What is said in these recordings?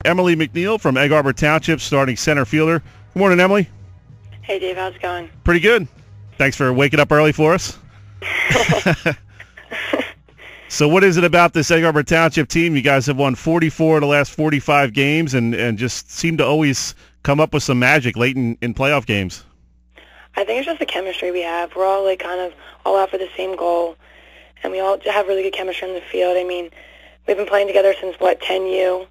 Emily McNeil from Egg Harbor Township, starting center fielder. Good morning, Emily. Hey, Dave. How's it going? Pretty good. Thanks for waking up early for us. So what is it about this Egg Harbor Township team? You guys have won 44 of the last 45 games and just seem to always come up with some magic late in playoff games. I think it's just the chemistry we have. We're all kind of all out for the same goal, and we all have really good chemistry in the field. I mean, we've been playing together since, 10U.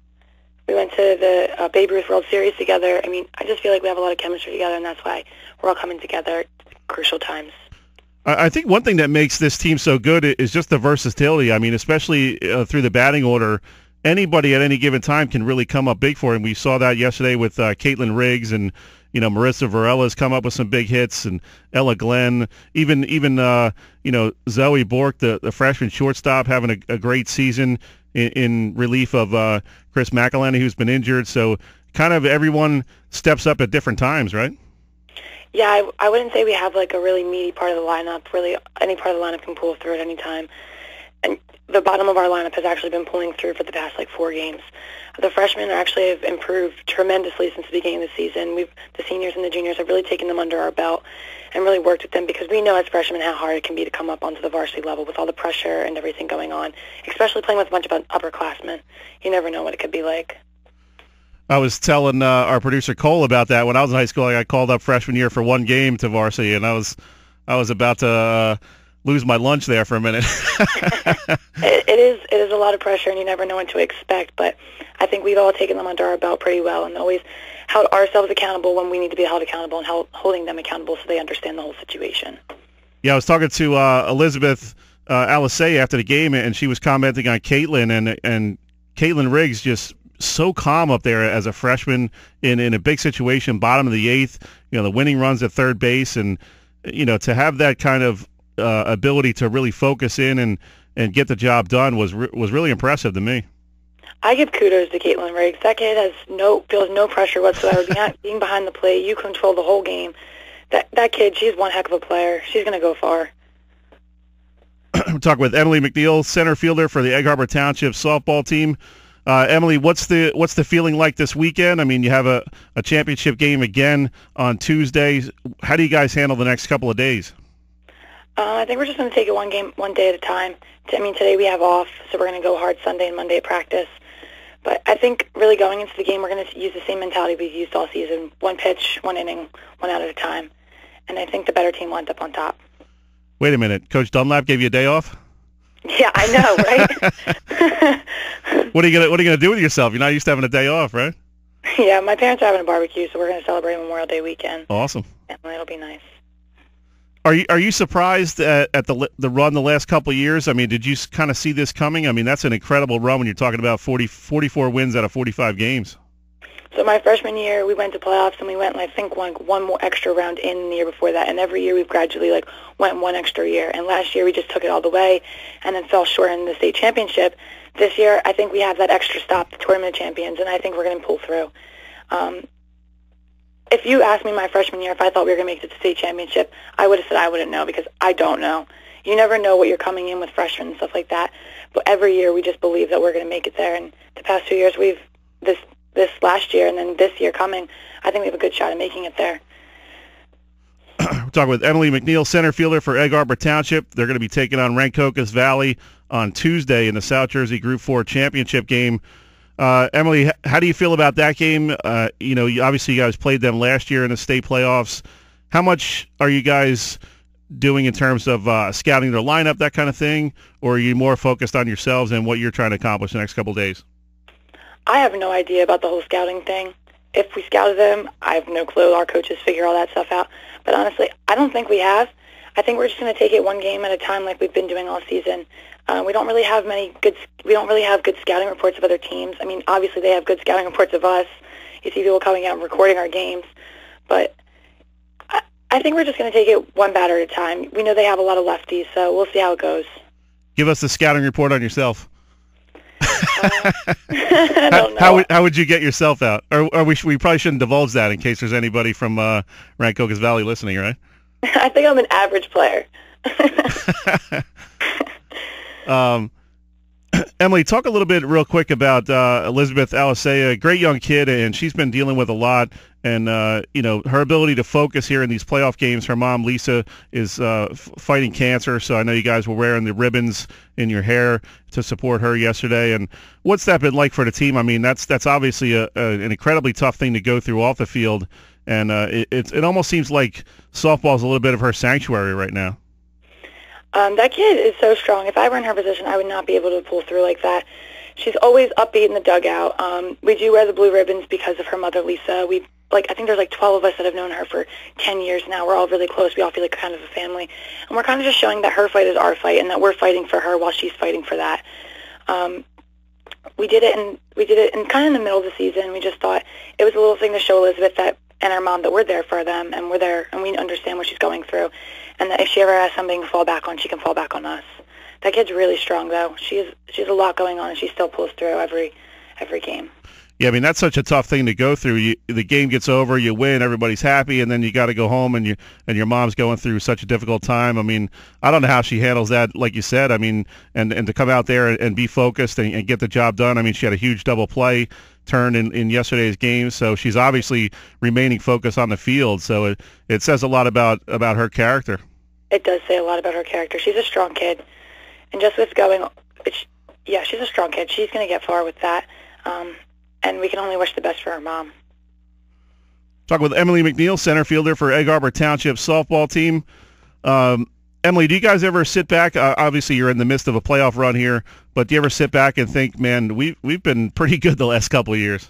We went to the Babe Ruth World Series together. I mean, I just feel like we have a lot of chemistry together, and that's why we're all coming together at crucial times. I think one thing that makes this team so good is just the versatility. I mean, especially through the batting order, anybody at any given time can really come up big for him. We saw that yesterday with Caitlin Riggs and, Marissa Varela's come up with some big hits, and Ella Glenn, even Zoe Bork, the freshman shortstop, having a great season in relief of Chris McElhenney, who's been injured. So kind of everyone steps up at different times, right? Yeah, I wouldn't say we have a really meaty part of the lineup. Really, any part of the lineup can pull through at any time. And the bottom of our lineup has actually been pulling through for the past 4 games. The freshmen actually have improved tremendously since the beginning of the season. The seniors and the juniors have really taken them under our belt and really worked with them, because we know as freshmen how hard it can be to come up onto the varsity level with all the pressure and everything going on, especially playing with a bunch of upperclassmen. You never know what it could be like. I was telling our producer Cole about that. When I was in high school, I got called up freshman year for 1 game to varsity, and I was about to lose my lunch there for a minute. It is a lot of pressure, and you never know what to expect. But I think we've all taken them under our belt pretty well, and always held ourselves accountable when we need to be held accountable, and holding them accountable so they understand the whole situation. Yeah, I was talking to Elizabeth Alisay after the game, and she was commenting on Caitlin, and Caitlin Riggs just so calm up there as a freshman in a big situation, bottom of the 8th, the winning runs at third base, and to have that kind of ability to really focus in and get the job done was really impressive to me. I give kudos to Caitlin Riggs. That kid feels no pressure whatsoever. Being behind the plate, you control the whole game. That kid, she's one heck of a player. She's going to go far. We're talking with Emily McNeil, center fielder for the Egg Harbor Township softball team. Emily, what's the feeling like this weekend? I mean, you have a championship game again on Tuesday. How do you guys handle the next couple of days? I think we're just going to take it one day at a time. Today we have off, so we're going to go hard Sunday and Monday at practice. But I think really going into the game, we're going to use the same mentality we've used all season: 1 pitch, 1 inning, 1 out at a time. And I think the better team winds up on top. Wait a minute, Coach Dunlap gave you a day off? Yeah, I know, right? What are you gonna do with yourself? You're not used to having a day off, right? Yeah, my parents are having a barbecue, so we're going to celebrate Memorial Day weekend. Awesome. And it'll be nice. Are you surprised at the run the last couple of years? I mean, did you kind of see this coming? I mean, that's an incredible run when you're talking about 44 wins out of 45 games. So my freshman year, we went to playoffs, and we went, I think, one more extra round in the year before that. And every year we've gradually went 1 extra year. And last year we just took it all the way and then fell short in the state championship. This year I think we have that extra stop, the Tournament of Champions, and I think we're going to pull through. If you asked me my freshman year if I thought we were going to make it to the state championship, I would have said I wouldn't know, because I don't know. You never know what you're coming in with freshmen and stuff like that. But every year we just believe that we're going to make it there. And the past 2 years, this last year and then this year coming, I think we have a good shot at making it there. We're talking with Emily McNeil, center fielder for Egg Harbor Township. They're going to be taking on Rancocas Valley on Tuesday in the South Jersey Group 4 championship game. Emily, how do you feel about that game? Obviously you guys played them last year in the state playoffs. How much are you guys doing in terms of scouting their lineup, that kind of thing, or are you more focused on yourselves and what you're trying to accomplish the next couple of days? I have no idea about the whole scouting thing. If we scouted them, I have no clue. Our coaches figure all that stuff out. But honestly, I don't think we have. I think we're just going to take it one game at a time, like we've been doing all season. We don't really have good scouting reports of other teams. I mean, obviously they have good scouting reports of us. You see people coming out and recording our games. But I think we're just going to take it one batter at a time. We know they have a lot of lefties, so we'll see how it goes. Give us the scouting report on yourself. I don't know. How would you get yourself out? Or we probably shouldn't divulge that in case there's anybody from Rancocas Valley listening, right? I think I'm an average player. Emily, talk a little bit real quick about Elizabeth Alisea, a great young kid, and she's been dealing with a lot. And, her ability to focus here in these playoff games. Her mom, Lisa, is fighting cancer, so I know you guys were wearing the ribbons in your hair to support her yesterday. And what's that been like for the team? I mean, that's obviously an incredibly tough thing to go through off the field, and it almost seems like softball is a little bit of her sanctuary right now. That kid is so strong. If I were in her position, I would not be able to pull through like that. She's always upbeat in the dugout. We do wear the blue ribbons because of her mother, Lisa. I think there's 12 of us that have known her for 10 years now. We're all really close. We all feel like kind of a family. And we're kind of just showing that her fight is our fight and that we're fighting for her while she's fighting for that. We did it in kind of in the middle of the season. We just thought it was a little thing to show Elizabeth and our mom that we're there for them, and we're there, and we understand what she's going through, and that if she ever has something to fall back on, she can fall back on us. That kid's really strong, though. She has a lot going on, and she still pulls through every game. Yeah, I mean, that's such a tough thing to go through. The game gets over, you win, everybody's happy, and then you got to go home, and your mom's going through such a difficult time. I mean, I don't know how she handles that, like you said. I mean, and to come out there and be focused and get the job done. I mean, she had a huge double play turn in yesterday's game, so she's obviously remaining focused on the field. So it says a lot about her character. It does say a lot about her character. She's a strong kid, and just with she's a strong kid. She's going to get far with that. And we can only wish the best for her mom. Talking with Emily McNeil, center fielder for Egg Harbor Township softball team. Emily, do you guys ever sit back? Obviously, you're in the midst of a playoff run here, but do you ever sit back and think, man, we've been pretty good the last couple of years?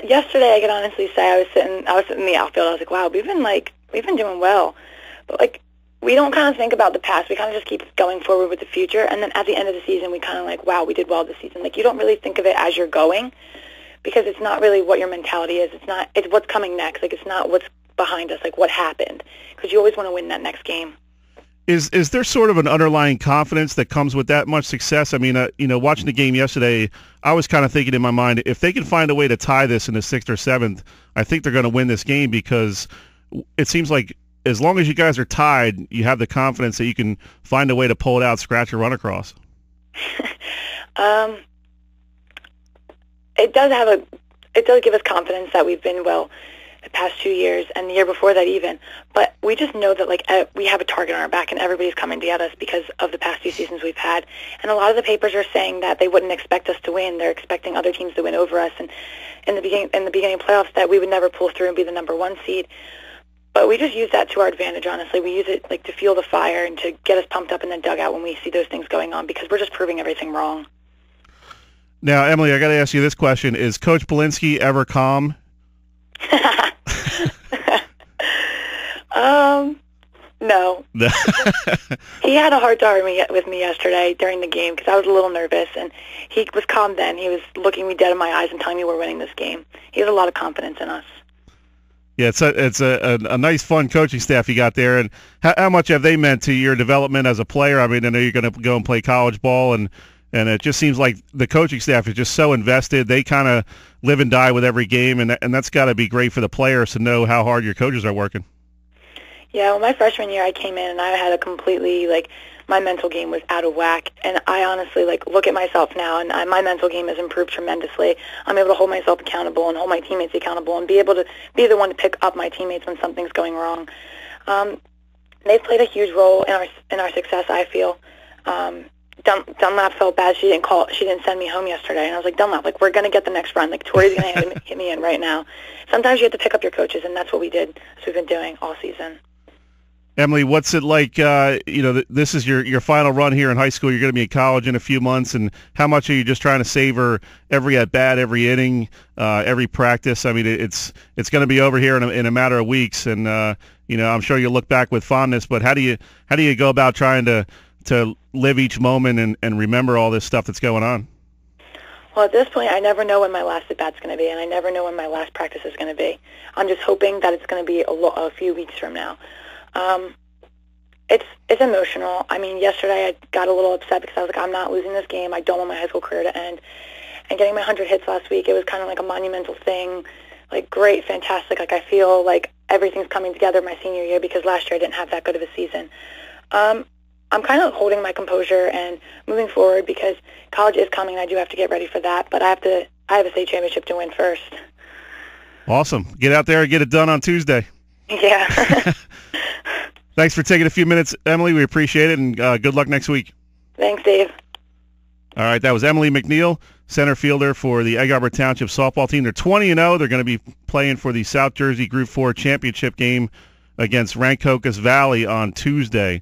Yesterday, I can honestly say I was sitting in the outfield. I was like, wow, we've been doing well, but we don't kind of think about the past. We kind of just keep going forward with the future. And then at the end of the season, we kind of wow, we did well this season. You don't really think of it as you're going because it's not really what your mentality is. It's what's coming next. It's not what's behind us, what happened. Because you always want to win that next game. Is there sort of an underlying confidence that comes with that much success? I mean, watching the game yesterday, I was kind of thinking in my mind, if they can find a way to tie this in the 6th or 7th, I think they're going to win this game because it seems like as long as you guys are tied, you have the confidence that you can find a way to pull it out, scratch, or run across. It does give us confidence that we've been well the past 2 years and the year before that even. But we just know that we have a target on our back and everybody's coming to get us because of the past 2 seasons we've had. And a lot of the papers are saying that they wouldn't expect us to win. They're expecting other teams to win over us. And in the beginning of playoffs, that we would never pull through and be the number 1 seed. But we just use that to our advantage, honestly. We use it to fuel the fire and to get us pumped up in the dugout when we see those things going on because we're just proving everything wrong. Now, Emily, I got to ask you this question. Is Coach Belinsky ever calm? No. He had a hard time with me yesterday during the game because I was a little nervous, and he was calm then. He was looking me dead in my eyes and telling me we're winning this game. He has a lot of confidence in us. Yeah, it's a nice, fun coaching staff you got there. And how much have they meant to your development as a player? I mean, I know you're going to go and play college ball, and it just seems like the coaching staff is just so invested. They kind of live and die with every game, and that's got to be great for the players to know how hard your coaches are working. Yeah, well, my freshman year I came in, and I had a completely, my mental game was out of whack. And I honestly, look at myself now, and my mental game has improved tremendously. I'm able to hold myself accountable and hold my teammates accountable and be able to be the one to pick up my teammates when something's going wrong. They've played a huge role in our success, I feel. Dunlap felt bad. She didn't send me home yesterday. And I was like, Dunlap, we're going to get the next run. Tori's going to hit me in right now. Sometimes you have to pick up your coaches, and that's what we did, as we've been doing all season. Emily, what's it like, this is your final run here in high school. You're going to be in college in a few months, and how much are you just trying to savor every at-bat, every inning, every practice? I mean, it's going to be over here in a matter of weeks, and, I'm sure you'll look back with fondness, but how do you go about trying to live each moment and remember all this stuff that's going on? Well, at this point, I never know when my last at-bat's going to be, and I never know when my last practice is going to be. I'm just hoping that it's going to be a few weeks from now. It's emotional. I mean, yesterday I got a little upset because I was like, I'm not losing this game. I don't want my high school career to end. And getting my 100 hits last week, it was kind of like a monumental thing. Great, fantastic. I feel like everything's coming together my senior year because last year I didn't have that good of a season. I'm kind of holding my composure and moving forward because college is coming and I do have to get ready for that. But I have a state championship to win first. Awesome. Get out there and get it done on Tuesday. Yeah. Thanks for taking a few minutes, Emily. We appreciate it, and good luck next week. Thanks, Dave. All right, that was Emily McNeil, center fielder for the Egg Harbor Township softball team. They're 20-0. They're going to be playing for the South Jersey Group 4 championship game against Rancocas Valley on Tuesday.